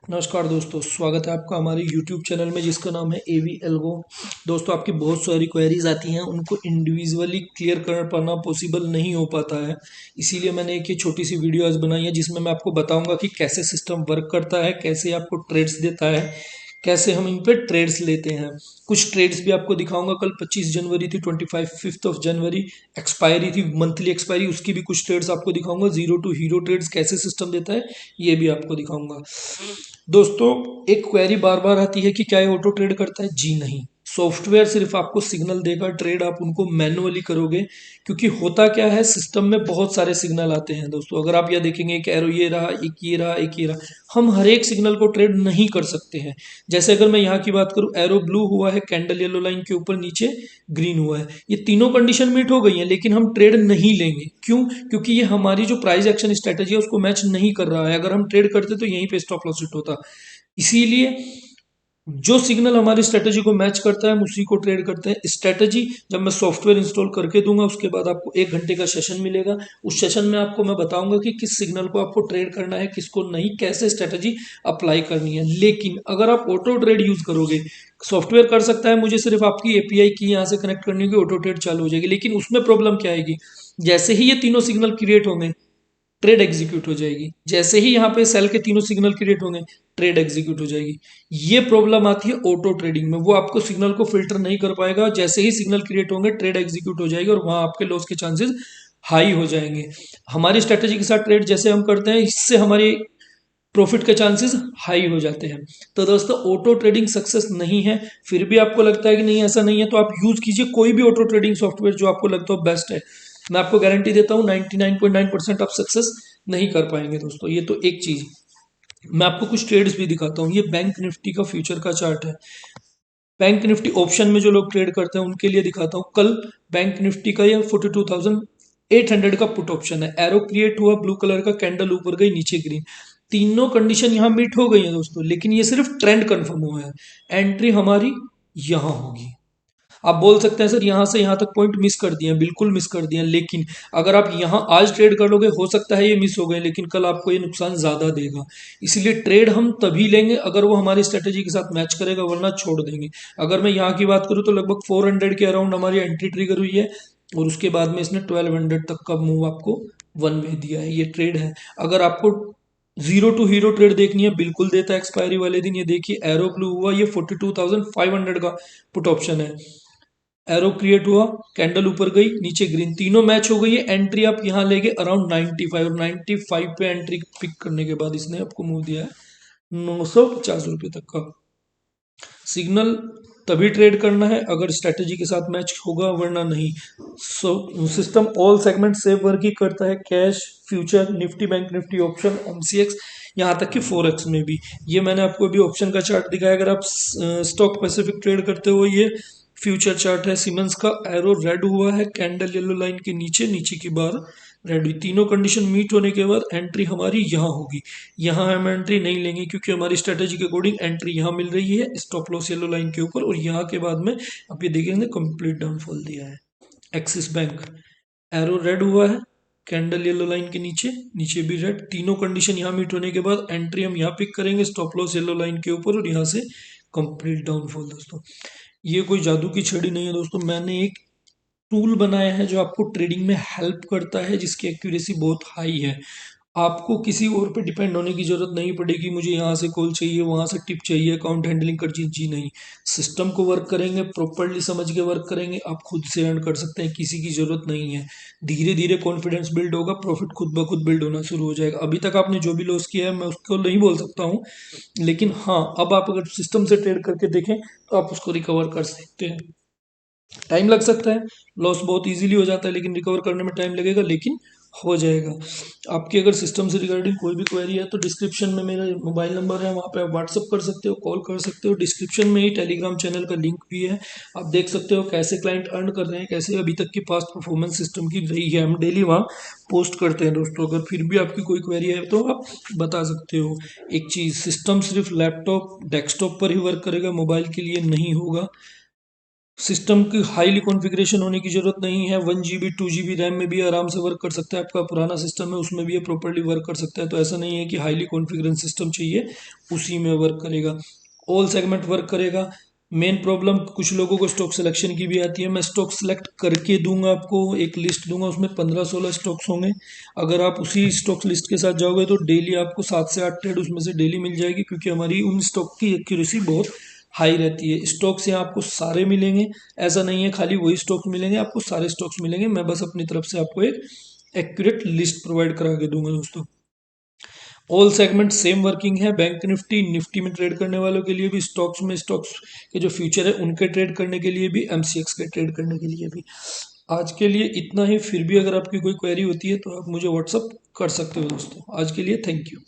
नमस्कार दोस्तों, स्वागत है आपका हमारे YouTube चैनल में जिसका नाम है एवी एल्गो। दोस्तों, आपकी बहुत सारी क्वेरीज आती हैं, उनको इंडिविजुअली क्लियर कर पाना पॉसिबल नहीं हो पाता है। इसीलिए मैंने एक ये छोटी सी वीडियो आज बनाई है जिसमें मैं आपको बताऊंगा कि कैसे सिस्टम वर्क करता है, कैसे आपको ट्रेड्स देता है, कैसे हम इन पे ट्रेड्स लेते हैं। कुछ ट्रेड्स भी आपको दिखाऊंगा। कल 25 जनवरी थी, 5 ऑफ जनवरी एक्सपायरी थी, मंथली एक्सपायरी, उसकी भी कुछ ट्रेड्स आपको दिखाऊंगा। जीरो टू हीरो ट्रेड्स कैसे सिस्टम देता है ये भी आपको दिखाऊंगा। दोस्तों, एक क्वेरी बार बार आती है कि क्या ये ऑटो ट्रेड करता है। जी नहीं, सॉफ्टवेयर सिर्फ आपको सिग्नल देगा, ट्रेड आप उनको मैनुअली करोगे। क्योंकि होता क्या है, सिस्टम में बहुत सारे सिग्नल आते हैं। दोस्तों, अगर आप यह देखेंगे एक एरो ये रहा, एक ये रहा, एक ये रहा, हम हर एक सिग्नल को ट्रेड नहीं कर सकते हैं। जैसे अगर मैं यहाँ की बात करूँ, एरो ब्लू हुआ है, कैंडल येलो लाइन के ऊपर, नीचे ग्रीन हुआ है, ये तीनों कंडीशन मीट हो गई हैं, लेकिन हम ट्रेड नहीं लेंगे। क्यों? क्योंकि ये हमारी जो प्राइस एक्शन स्ट्रेटेजी है उसको मैच नहीं कर रहा है। अगर हम ट्रेड करते तो यहीं पे स्टॉप लॉस हिट होता। इसीलिए जो सिग्नल हमारी स्ट्रेटेजी को मैच करता है हम उसी को ट्रेड करते हैं। स्ट्रेटेजी जब मैं सॉफ्टवेयर इंस्टॉल करके दूंगा उसके बाद आपको 1 घंटे का सेशन मिलेगा। उस सेशन में आपको मैं बताऊंगा कि किस सिग्नल को आपको ट्रेड करना है, किसको नहीं, कैसे स्ट्रेटेजी अप्लाई करनी है। लेकिन अगर आप ऑटो ट्रेड यूज करोगे, सॉफ्टवेयर कर सकता है, मुझे सिर्फ आपकी एपीआई की यहाँ से कनेक्ट करनी होगी, ऑटो ट्रेड चालू हो जाएगी। लेकिन उसमें प्रॉब्लम क्या आएगी, जैसे ही ये तीनों सिग्नल क्रिएट होंगे ट्रेड एग्जीक्यूट हो जाएगी। जैसे ही यहाँ पे सेल के तीनों सिग्नल क्रिएट होंगे ट्रेड एग्जीक्यूट हो जाएगी। ये प्रॉब्लम आती है ऑटो ट्रेडिंग में, वो आपको सिग्नल को फिल्टर नहीं कर पाएगा। जैसे ही सिग्नल क्रिएट होंगे ट्रेड एग्जीक्यूट हो जाएगी और वहां आपके लॉस के चांसेस हाई हो जाएंगे। हमारी स्ट्रेटेजी के साथ ट्रेड जैसे हम करते हैं, इससे हमारी प्रॉफिट के चांसेस हाई हो जाते हैं। तो दोस्तों, ऑटो ट्रेडिंग सक्सेस नहीं है। फिर भी आपको लगता है कि नहीं ऐसा नहीं है, तो आप यूज कीजिए कोई भी ऑटो ट्रेडिंग सॉफ्टवेयर जो आपको लगता हो बेस्ट है। मैं आपको गारंटी देता हूँ 99.9% आप सक्सेस नहीं कर पाएंगे। दोस्तों, ये तो एक चीज। मैं आपको कुछ ट्रेड्स भी दिखाता हूँ। ये बैंक निफ्टी का फ्यूचर का चार्ट है। बैंक निफ्टी ऑप्शन में जो लोग ट्रेड करते हैं उनके लिए दिखाता हूँ। कल बैंक निफ्टी का ये 42,800 का पुट ऑप्शन है। एरो क्रिएट हुआ, ब्लू कलर का कैंडल ऊपर गई, नीचे ग्रीन, तीनों कंडीशन यहाँ मीट हो गई है दोस्तों। लेकिन ये सिर्फ ट्रेंड कंफर्म हुआ है। एंट्री हमारी यहाँ होगी। आप बोल सकते हैं सर यहाँ से यहाँ तक पॉइंट मिस कर दिए, बिल्कुल मिस कर दिए। लेकिन अगर आप यहाँ आज ट्रेड कर लोगे, हो सकता है ये मिस हो गए, लेकिन कल आपको ये नुकसान ज्यादा देगा। इसलिए ट्रेड हम तभी लेंगे अगर वो हमारी स्ट्रेटेजी के साथ मैच करेगा, वरना छोड़ देंगे। अगर मैं यहाँ की बात करूँ तो लगभग 400 के अराउंड हमारी एंट्री ट्रिगर हुई है और उसके बाद में इसने 1200 तक का मूव आपको वन वे दिया है। ये ट्रेड है। अगर आपको जीरो टू हीरो ट्रेड देखनी है, बिल्कुल देता है एक्सपायरी वाले दिन। ये देखिए एरो ब्लू हुआ, ये 42,500 का पुट ऑप्शन है। एरो क्रिएट हुआ, कैंडल ऊपर गई, नीचे ग्रीन, तीनों मैच हो गई है। एंट्री आप यहाँ लेंगे अराउंड 95, और 95 पे एंट्री पिक करने के बाद इसने आपको मूव दिया है 950 रुपये तक का। सिग्नल तभी ट्रेड करना है अगर स्ट्रेटेजी के साथ मैच होगा, वरना नहीं। सिस्टम ऑल सेगमेंट से वर्क ही करता है, cash, future, Nifty, bank Nifty, option, MCX, यहाँ तक कि फोरेक्स में भी। ये मैंने आपको अभी ऑप्शन का चार्ट दिखाया। अगर आप स्टॉक पैसिफिक ट्रेड करते हो, ये फ्यूचर चार्ट है सीमेंस का। एरो रेड हुआ है, कैंडल येलो लाइन के नीचे, नीचे की बार रेड हुई, तीनों कंडीशन मीट होने के बाद एंट्री हमारी यहाँ होगी। यहाँ हम एंट्री नहीं लेंगे क्योंकि हमारी स्ट्रेटेजी के अकॉर्डिंग एंट्री यहाँ मिल रही है, स्टॉप लॉस येलो लाइन के ऊपर, और यहाँ के बाद में आप ये देखेंगे कंप्लीट डाउनफॉल दिया है। एक्सिस बैंक, एरो रेड हुआ है, कैंडल येलो लाइन के नीचे, नीचे भी रेड, तीनों कंडीशन यहाँ मीट होने के बाद एंट्री हम यहाँ पिक करेंगे, स्टॉप लॉस येलो लाइन के ऊपर, और यहाँ से कंप्लीट डाउनफॉल। दोस्तों, ये कोई जादू की छड़ी नहीं है। दोस्तों, मैंने एक टूल बनाया है जो आपको ट्रेडिंग में हेल्प करता है, जिसकी एक्यूरेसी बहुत हाई है। आपको किसी और पे डिपेंड होने की जरूरत नहीं पड़ेगी, मुझे यहाँ से कॉल चाहिए, वहाँ से टिप चाहिए, अकाउंट हैंडलिंग कर चाहिए। जी नहीं, सिस्टम को वर्क करेंगे, प्रॉपरली समझ के वर्क करेंगे, आप खुद से अर्न कर सकते हैं, किसी की जरूरत नहीं है। धीरे धीरे कॉन्फिडेंस बिल्ड होगा, प्रॉफिट खुद ब खुद बिल्ड होना शुरू हो जाएगा। अभी तक आपने जो भी लॉस किया है मैं उसको नहीं बोल सकता हूँ, लेकिन हाँ, अब आप अगर सिस्टम से ट्रेड करके देखें तो आप उसको रिकवर कर सकते हैं। टाइम लग सकता है, लॉस बहुत इजीली हो जाता है, लेकिन रिकवर करने में टाइम लगेगा, लेकिन हो जाएगा। आपकी अगर सिस्टम से रिगार्डिंग कोई भी क्वेरी है तो डिस्क्रिप्शन में मेरा मोबाइल नंबर है, वहाँ पे आप व्हाट्सअप कर सकते हो, कॉल कर सकते हो। डिस्क्रिप्शन में ही टेलीग्राम चैनल का लिंक भी है, आप देख सकते हो कैसे क्लाइंट अर्न कर रहे हैं, कैसे अभी तक की पास्ट परफॉर्मेंस सिस्टम की रही है। हम डेली वहाँ पोस्ट करते हैं। दोस्तों, अगर फिर भी आपकी कोई क्वेरी है तो आप बता सकते हो। एक चीज़, सिस्टम सिर्फ लैपटॉप डेस्कटॉप पर ही वर्क करेगा, मोबाइल के लिए नहीं होगा। सिस्टम की हाईली कॉन्फ़िगरेशन होने की ज़रूरत नहीं है। 1 GB 2 GB रैम में भी आराम से वर्क कर सकता है। आपका पुराना सिस्टम है उसमें भी ये प्रॉपर्ली वर्क कर सकता है। तो ऐसा नहीं है कि हाईली कॉन्फ़िगरेशन सिस्टम चाहिए उसी में वर्क करेगा। ऑल सेगमेंट वर्क करेगा। मेन प्रॉब्लम कुछ लोगों को स्टॉक सिलेक्शन की भी आती है। मैं स्टॉक सेलेक्ट करके दूंगा, आपको एक लिस्ट दूंगा, उसमें 15-16 स्टॉक्स होंगे। अगर आप उसी स्टॉक लिस्ट के साथ जाओगे तो डेली आपको 7 से 8 ट्रेड उसमें से डेली मिल जाएगी, क्योंकि हमारी उन स्टॉक की एक्यूरेसी बहुत हाई रहती है। स्टॉक्स यहाँ आपको सारे मिलेंगे, ऐसा नहीं है खाली वही स्टॉक्स मिलेंगे, आपको सारे स्टॉक्स मिलेंगे। मैं बस अपनी तरफ से आपको एक एक्यूरेट लिस्ट प्रोवाइड करा के दूंगा दोस्तों। ऑल सेगमेंट सेम वर्किंग है। बैंक निफ्टी निफ्टी में ट्रेड करने वालों के लिए भी, स्टॉक्स में स्टॉक्स के जो फ्यूचर है उनके ट्रेड करने के लिए भी, एमसीएक्स के ट्रेड करने के लिए भी। आज के लिए इतना ही। फिर भी अगर आपकी कोई क्वेरी होती है तो आप मुझे व्हाट्सअप कर सकते हो दोस्तों। आज के लिए थैंक यू।